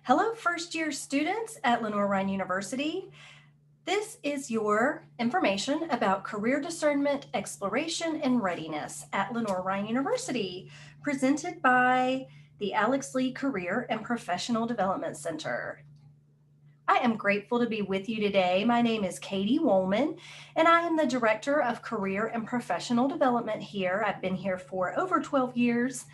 Hello, first year students at Lenoir-Rhyne University. This is your information about career discernment, exploration, and readiness at Lenoir-Rhyne University, presented by the Alex Lee Career and Professional Development Center. I am grateful to be with you today. My name is Katie Woolman, and I am the Director of Career and Professional Development here. I've been here for over 12 years,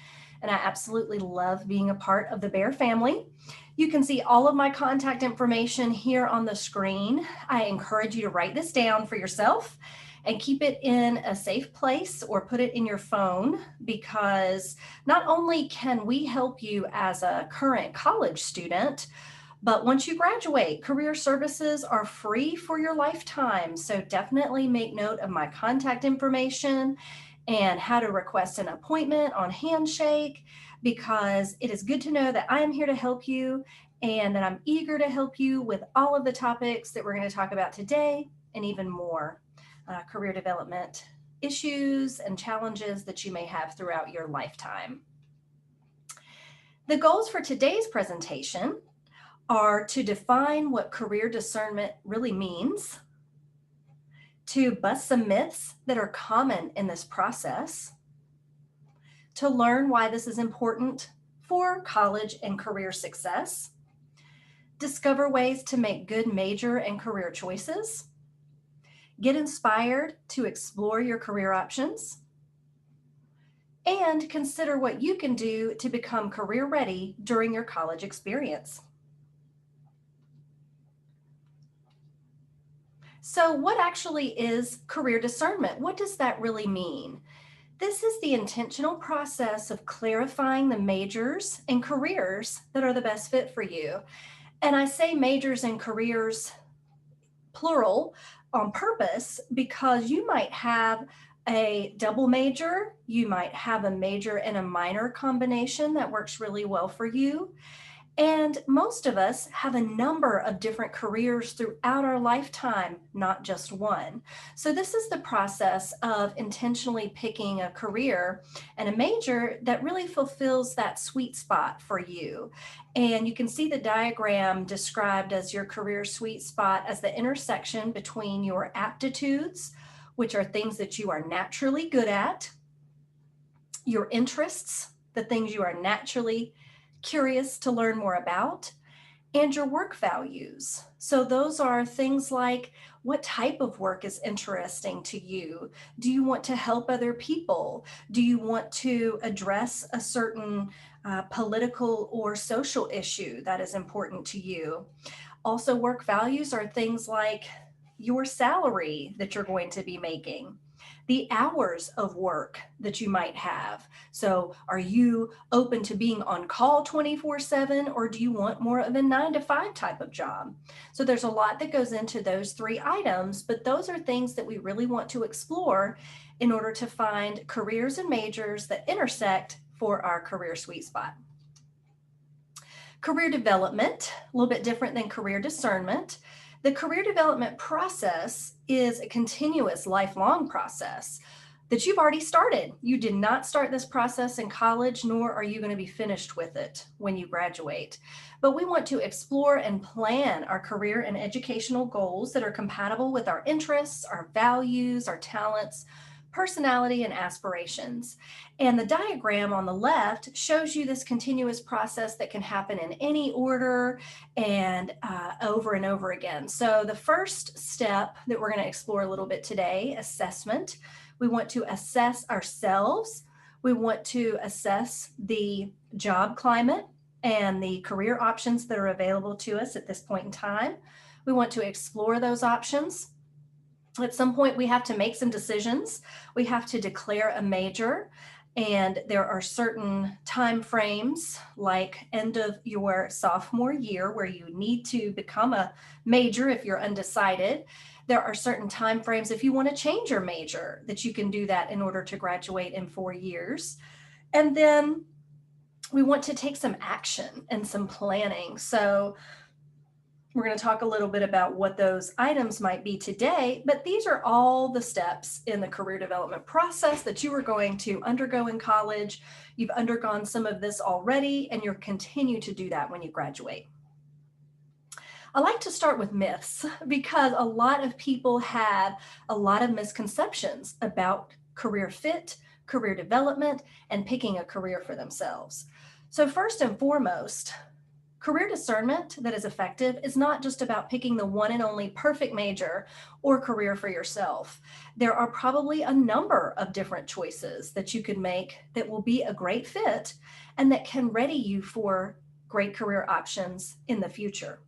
and I absolutely love being a part of the Bear family. You can see all of my contact information here on the screen. I encourage you to write this down for yourself and keep it in a safe place or put it in your phone, because not only can we help you as a current college student, but once you graduate, career services are free for your lifetime. So definitely make note of my contact information and how to request an appointment on Handshake, because it is good to know that I am here to help you and that I'm eager to help you with all of the topics that we're going to talk about today and even more career development issues and challenges that you may have throughout your lifetime. The goals for today's presentation are to define what career discernment really means, to bust some myths that are common in this process, to learn why this is important for college and career success, discover ways to make good major and career choices, get inspired to explore your career options, and consider what you can do to become career ready during your college experience. So what actually is career discernment? What does that really mean? This is the intentional process of clarifying the majors and careers that are the best fit for you. And I say majors and careers plural on purpose, because you might have a double major, you might have a major and a minor combination that works really well for you. And most of us have a number of different careers throughout our lifetime, not just one. So this is the process of intentionally picking a career and a major that really fulfills that sweet spot for you. And you can see the diagram described as your career sweet spot as the intersection between your aptitudes, which are things that you are naturally good at, your interests, the things you are naturally curious to learn more about, and your work values. So those are things like, what type of work is interesting to you? Do you want to help other people? Do you want to address a certain political or social issue that is important to you? Also, work values are things like your salary that you're going to be making, the hours of work that you might have. So are you open to being on call 24/7, or do you want more of a 9-to-5 type of job? So there's a lot that goes into those three items, but those are things that we really want to explore in order to find careers and majors that intersect for our career sweet spot. Career development, a little bit different than career discernment. The career development process is a continuous, lifelong process that you've already started. You did not start this process in college, nor are you going to be finished with it when you graduate. But we want to explore and plan our career and educational goals that are compatible with our interests, our values, our talents, personality, and aspirations. And the diagram on the left shows you this continuous process that can happen in any order and over and over again. So the first step that we're going to explore a little bit today, assessment. We want to assess ourselves. We want to assess the job climate and the career options that are available to us at this point in time. We want to explore those options. At some point, we have to make some decisions. We have to declare a major, and there are certain time frames, like end of your sophomore year, where you need to become a major if you're undecided. There are certain time frames if you want to change your major that you can do that in order to graduate in 4 years. And then we want to take some action and some planning. So we're going to talk a little bit about what those items might be today, but these are all the steps in the career development process that you are going to undergo in college. You've undergone some of this already, and you'll continue to do that when you graduate. I like to start with myths because a lot of people have a lot of misconceptions about career fit, career development, and picking a career for themselves. So, first and foremost, career discernment that is effective is not just about picking the one and only perfect major or career for yourself. There are probably a number of different choices that you could make that will be a great fit and that can ready you for great career options in the future.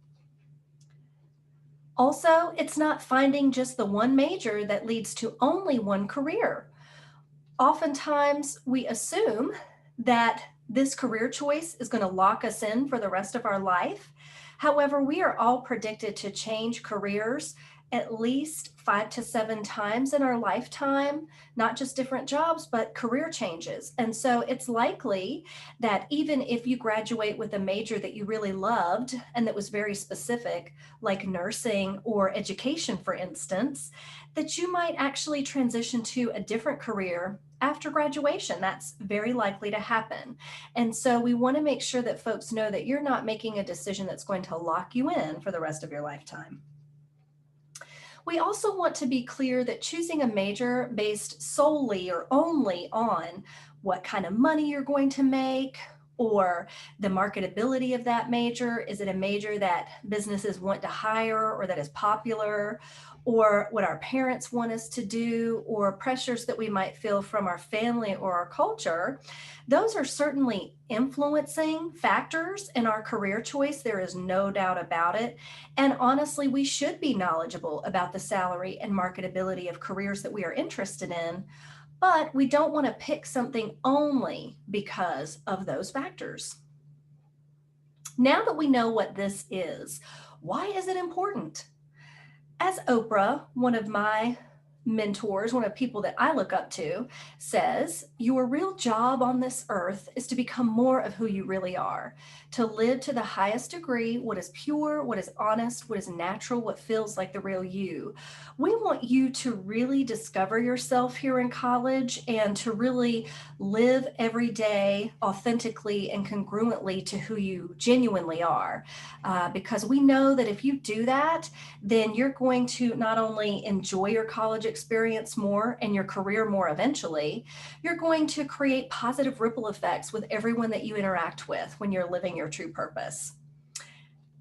Also, it's not finding just the one major that leads to only one career. Oftentimes, we assume that this career choice is going to lock us in for the rest of our life. However, we are all predicted to change careers at least 5 to 7 times in our lifetime, not just different jobs, but career changes. And so it's likely that even if you graduate with a major that you really loved and that was very specific, like nursing or education, for instance, that you might actually transition to a different career after graduation. That's very likely to happen. And so we want to make sure that folks know that you're not making a decision that's going to lock you in for the rest of your lifetime. We also want to be clear that choosing a major based solely or only on what kind of money you're going to make or the marketability of that major. Is it a major that businesses want to hire or that is popular, or what our parents want us to do, or pressures that we might feel from our family or our culture? Those are certainly influencing factors in our career choice. There is no doubt about it. And honestly, we should be knowledgeable about the salary and marketability of careers that we are interested in, but we don't want to pick something only because of those factors. Now that we know what this is, why is it important? As Oprah, one of my mentors, one of the people that I look up to, says, your real job on this earth is to become more of who you really are, to live to the highest degree what is pure, what is honest, what is natural, what feels like the real you. We want you to really discover yourself here in college and to really live every day authentically and congruently to who you genuinely are. Because we know that if you do that, then you're going to not only enjoy your college experience more and your career more eventually, you're going to create positive ripple effects with everyone that you interact with when you're living your true purpose.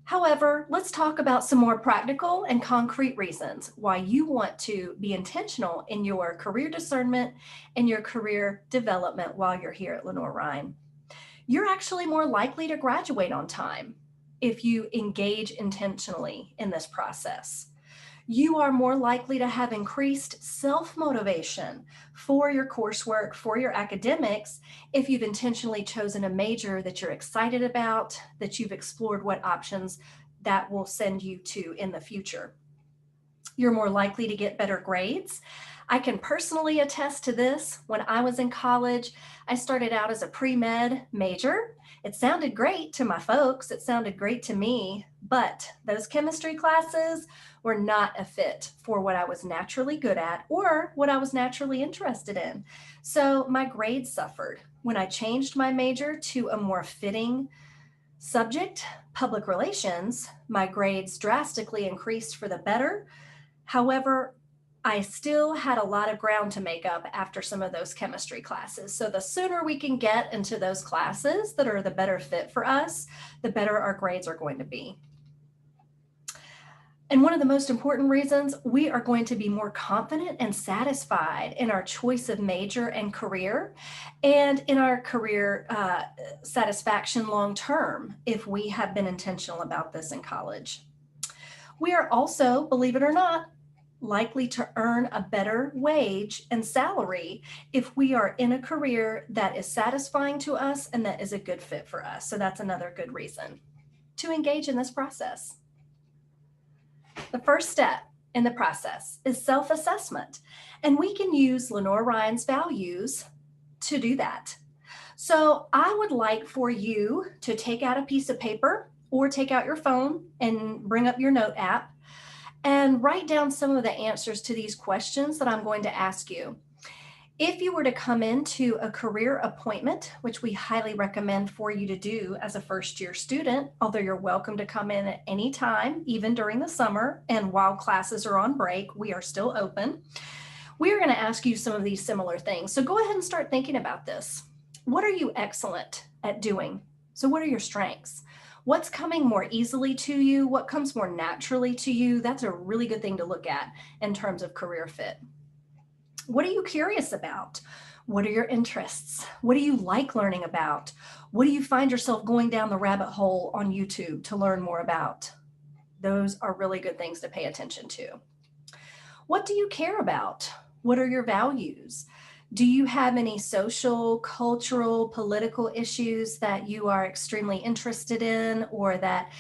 However, let's talk about some more practical and concrete reasons why you want to be intentional in your career discernment and your career development while you're here at Lenoir-Rhyne. You're actually more likely to graduate on time if you engage intentionally in this process. You are more likely to have increased self-motivation for your coursework, for your academics, if you've intentionally chosen a major that you're excited about, that you've explored what options that will send you to in the future. You're more likely to get better grades. I can personally attest to this. When I was in college, I started out as a pre-med major. It sounded great to my folks. It sounded great to me, but those chemistry classes were not a fit for what I was naturally good at or what I was naturally interested in. So my grades suffered. When I changed my major to a more fitting subject, public relations, my grades drastically increased for the better. However, I still had a lot of ground to make up after some of those chemistry classes. So the sooner we can get into those classes that are the better fit for us, the better our grades are going to be. And one of the most important reasons, we are going to be more confident and satisfied in our choice of major and career, and in our career satisfaction long term if we have been intentional about this in college. We are also, believe it or not, likely to earn a better wage and salary if we are in a career that is satisfying to us and that is a good fit for us. So that's another good reason to engage in this process. The first step in the process is self-assessment, and we can use Lenoir-Rhyne's values to do that. So I would like for you to take out a piece of paper or take out your phone and bring up your note app and write down some of the answers to these questions that I'm going to ask you. If you were to come into a career appointment, which we highly recommend for you to do as a first year student, although you're welcome to come in at any time, even during the summer, and while classes are on break, we are still open. We are going to ask you some of these similar things. So go ahead and start thinking about this. What are you excellent at doing? So what are your strengths? What's coming more easily to you? What comes more naturally to you? That's a really good thing to look at in terms of career fit. What are you curious about? What are your interests? What do you like learning about? What do you find yourself going down the rabbit hole on YouTube to learn more about? Those are really good things to pay attention to. What do you care about? What are your values? Do you have any social, cultural, political issues that you are extremely interested in, or that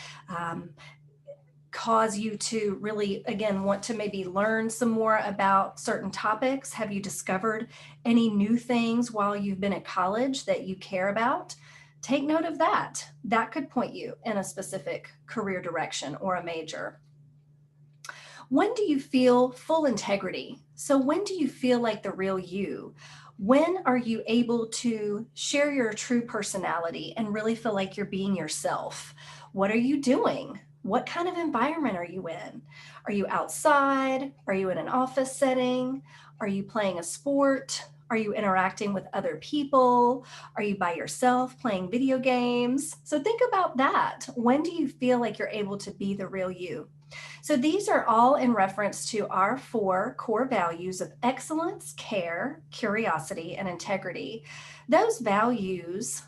cause you to really, again, want to maybe learn some more about certain topics? Have you discovered any new things while you've been at college that you care about? Take note of that. That could point you in a specific career direction or a major. When do you feel full integrity? So when do you feel like the real you? When are you able to share your true personality and really feel like you're being yourself? What are you doing? What kind of environment are you in? Are you outside? Are you in an office setting? Are you playing a sport? Are you interacting with other people? Are you by yourself playing video games? So think about that. When do you feel like you're able to be the real you? So these are all in reference to our 4 core values of excellence, care, curiosity, and integrity. Those values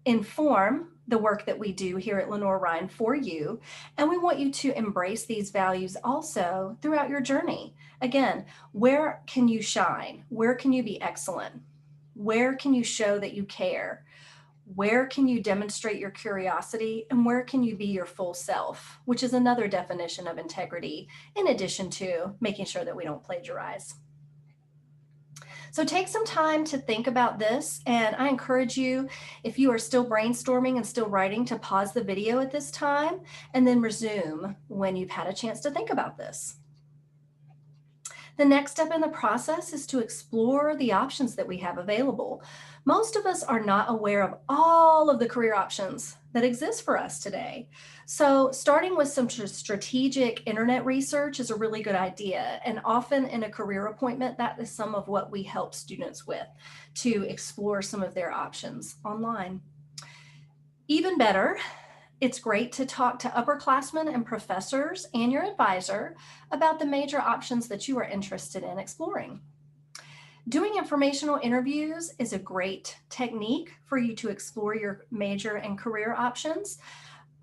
inform the work that we do here at Lenoir-Rhyne for you, and we want you to embrace these values also throughout your journey. Again, where can you shine? Where can you be excellent? Where can you show that you care? Where can you demonstrate your curiosity, and where can you be your full self, which is another definition of integrity, in addition to making sure that we don't plagiarize. So take some time to think about this, and I encourage you, if you are still brainstorming and still writing, to pause the video at this time and then resume when you've had a chance to think about this. The next step in the process is to explore the options that we have available. Most of us are not aware of all of the career options that exist for us today. So starting with some strategic internet research is a really good idea. And often in a career appointment, that is some of what we help students with, to explore some of their options online. Even better, it's great to talk to upperclassmen and professors and your advisor about the major options that you are interested in exploring. Doing informational interviews is a great technique for you to explore your major and career options.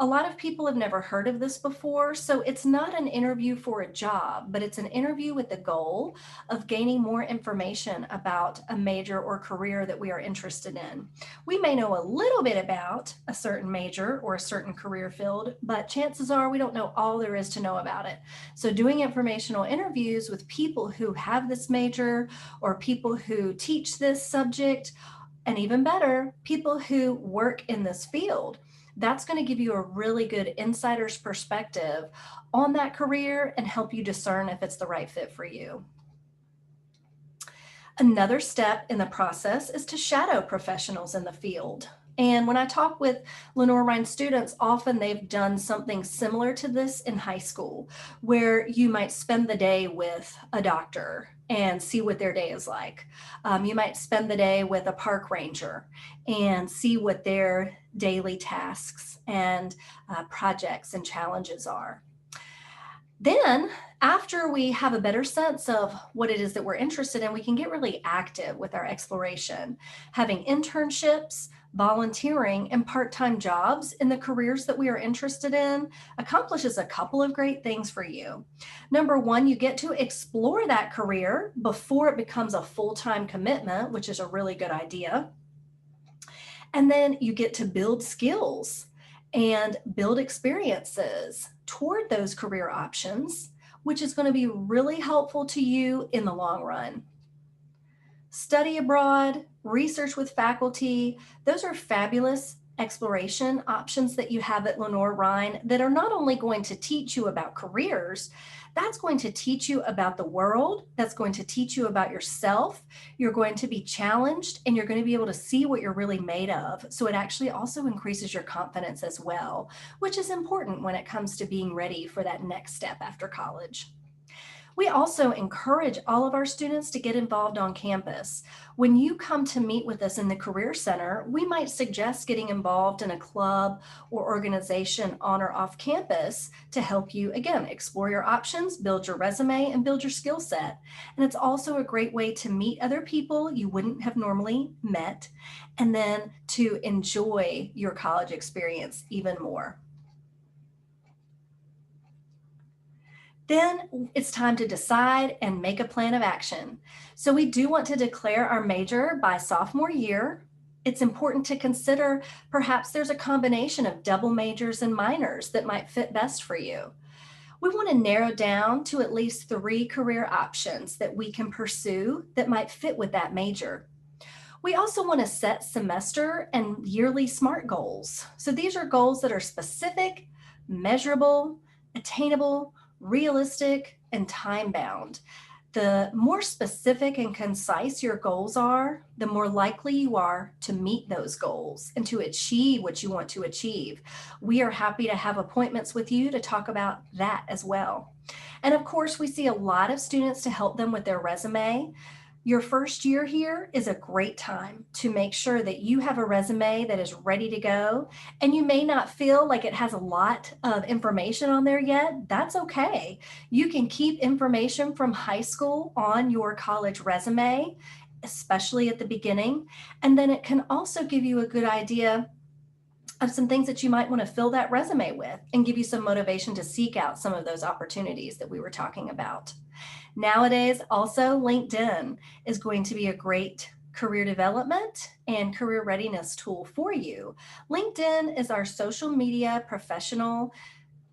A lot of people have never heard of this before, so it's not an interview for a job, but it's an interview with the goal of gaining more information about a major or career that we are interested in. We may know a little bit about a certain major or a certain career field, but chances are we don't know all there is to know about it. So doing informational interviews with people who have this major, or people who teach this subject, and even better, people who work in this field, that's going to give you a really good insider's perspective on that career and help you discern if it's the right fit for you. Another step in the process is to shadow professionals in the field. And when I talk with Lenoir-Rhyne students, often they've done something similar to this in high school, where you might spend the day with a doctor and see what their day is like. You might spend the day with a park ranger and see what their daily tasks and projects and challenges are. Then, after we have a better sense of what it is that we're interested in, we can get really active with our exploration. Having internships, volunteering, and part-time jobs in the careers that we are interested in accomplishes a couple of great things for you. Number one, you get to explore that career before it becomes a full-time commitment, which is a really good idea. And then you get to build skills and build experiences toward those career options, which is going to be really helpful to you in the long run. Study abroad, research with faculty, those are fabulous exploration options that you have at Lenoir-Rhyne that are not only going to teach you about careers, that's going to teach you about the world, that's going to teach you about yourself. You're going to be challenged and you're going to be able to see what you're really made of. So it actually also increases your confidence as well, which is important when it comes to being ready for that next step after college. We also encourage all of our students to get involved on campus. When you come to meet with us in the Career Center, we might suggest getting involved in a club or organization on or off campus to help you, again, explore your options, build your resume, and build your skill set. And it's also a great way to meet other people you wouldn't have normally met, and then to enjoy your college experience even more. Then it's time to decide and make a plan of action. So we do want to declare our major by sophomore year. It's important to consider perhaps there's a combination of double majors and minors that might fit best for you. We want to narrow down to at least 3 career options that we can pursue that might fit with that major. We also want to set semester and yearly SMART goals. So these are goals that are specific, measurable, attainable, realistic, and time-bound. The more specific and concise your goals are, the more likely you are to meet those goals and to achieve what you want to achieve. We are happy to have appointments with you to talk about that as well. And of course, we see a lot of students to help them with their resume. Your first year here is a great time to make sure that you have a resume that is ready to go. And you may not feel like it has a lot of information on there yet. That's okay. You can keep information from high school on your college resume, especially at the beginning. And then it can also give you a good idea of some things that you might want to fill that resume with and give you some motivation to seek out some of those opportunities that we were talking about. Nowadays, also LinkedIn is going to be a great career development and career readiness tool for you. LinkedIn is our social media professional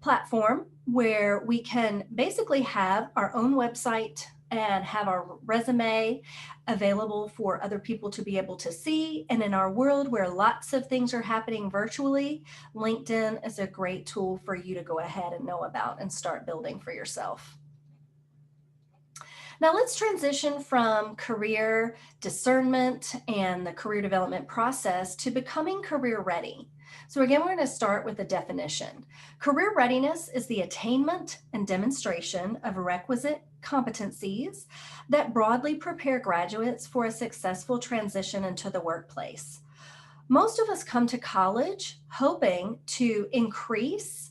platform where we can basically have our own website and have our resume available for other people to be able to see. And in our world where lots of things are happening virtually, LinkedIn is a great tool for you to go ahead and know about and start building for yourself. Now let's transition from career discernment and the career development process to becoming career ready. So again, we're going to start with a definition. Career readiness is the attainment and demonstration of requisite competencies that broadly prepare graduates for a successful transition into the workplace. Most of us come to college hoping to increase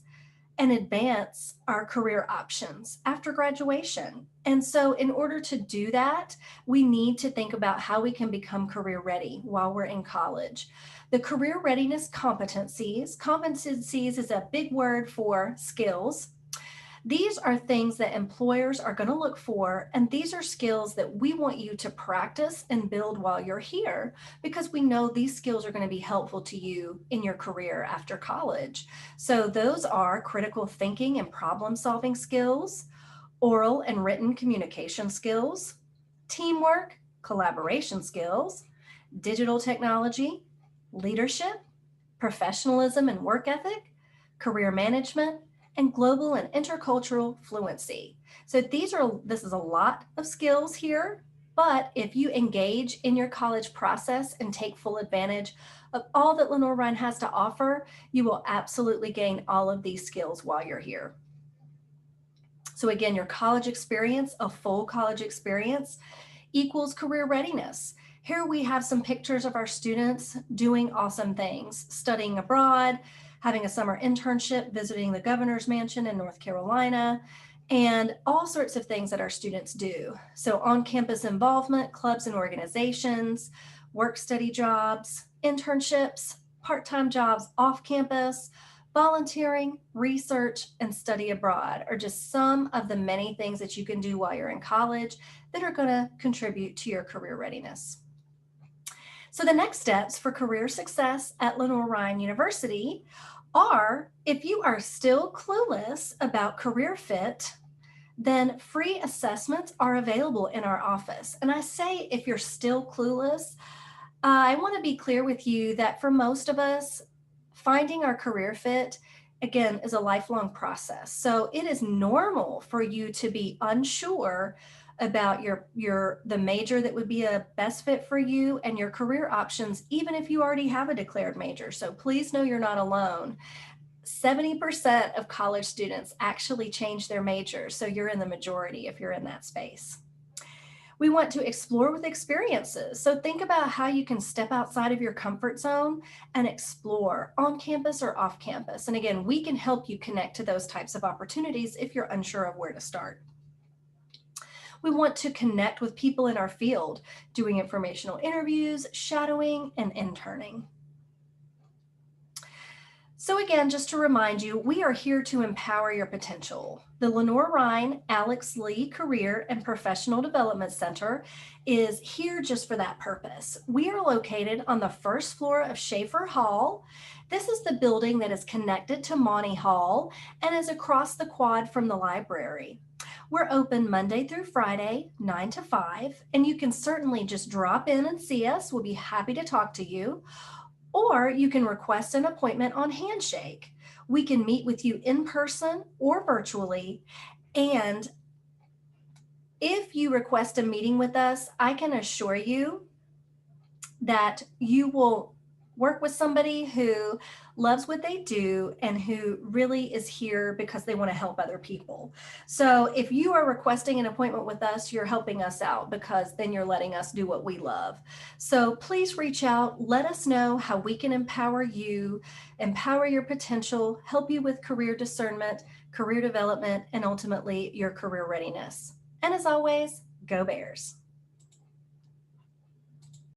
and advance our career options after graduation. And so in order to do that, we need to think about how we can become career ready while we're in college. The career readiness competencies is a big word for skills. These are things that employers are going to look for, and these are skills that we want you to practice and build while you're here because we know these skills are going to be helpful to you in your career after college. So those are critical thinking and problem solving skills, oral and written communication skills, teamwork, collaboration skills, digital technology, leadership, professionalism and work ethic, career management, and global and intercultural fluency. So this is a lot of skills here, but if you engage in your college process and take full advantage of all that Lenoir-Rhyne has to offer, you will absolutely gain all of these skills while you're here. So again, your college experience, a full college experience, equals career readiness. Here we have some pictures of our students doing awesome things, studying abroad, having a summer internship, visiting the governor's mansion in North Carolina, and all sorts of things that our students do. So on-campus involvement, clubs and organizations, work-study jobs, internships, part-time jobs off campus, volunteering, research, and study abroad are just some of the many things that you can do while you're in college that are going to contribute to your career readiness. So the next steps for career success at Lenoir-Rhyne University are, if you are still clueless about career fit, then free assessments are available in our office. And I say if you're still clueless, I want to be clear with you that for most of us, Finding our career fit, again, is a lifelong process. So it is normal for you to be unsure about the major that would be a best fit for you and your career options, even if you already have a declared major. So please know you're not alone. 70% of college students actually change their major, so you're in the majority if you're in that space. We want to explore with experiences. So think about how you can step outside of your comfort zone and explore on campus or off campus. And again, we can help you connect to those types of opportunities if you're unsure of where to start. We want to connect with people in our field, doing informational interviews, shadowing, and interning. So again, just to remind you, we are here to empower your potential. The Lenoir-Rhyne Alex Lee Career and Professional Development Center is here just for that purpose. We are located on the first floor of Schaefer Hall. This is the building that is connected to Monty Hall and is across the quad from the library. We're open Monday through Friday, 9 to 5, and you can certainly just drop in and see us. We'll be happy to talk to you. Or you can request an appointment on Handshake. We can meet with you in person or virtually. And if you request a meeting with us, I can assure you that you will work with somebody who loves what they do and who really is here because they want to help other people. So if you are requesting an appointment with us, you're helping us out because then you're letting us do what we love. So please reach out, let us know how we can empower you, empower your potential, help you with career discernment, career development, and ultimately your career readiness. And as always, go Bears.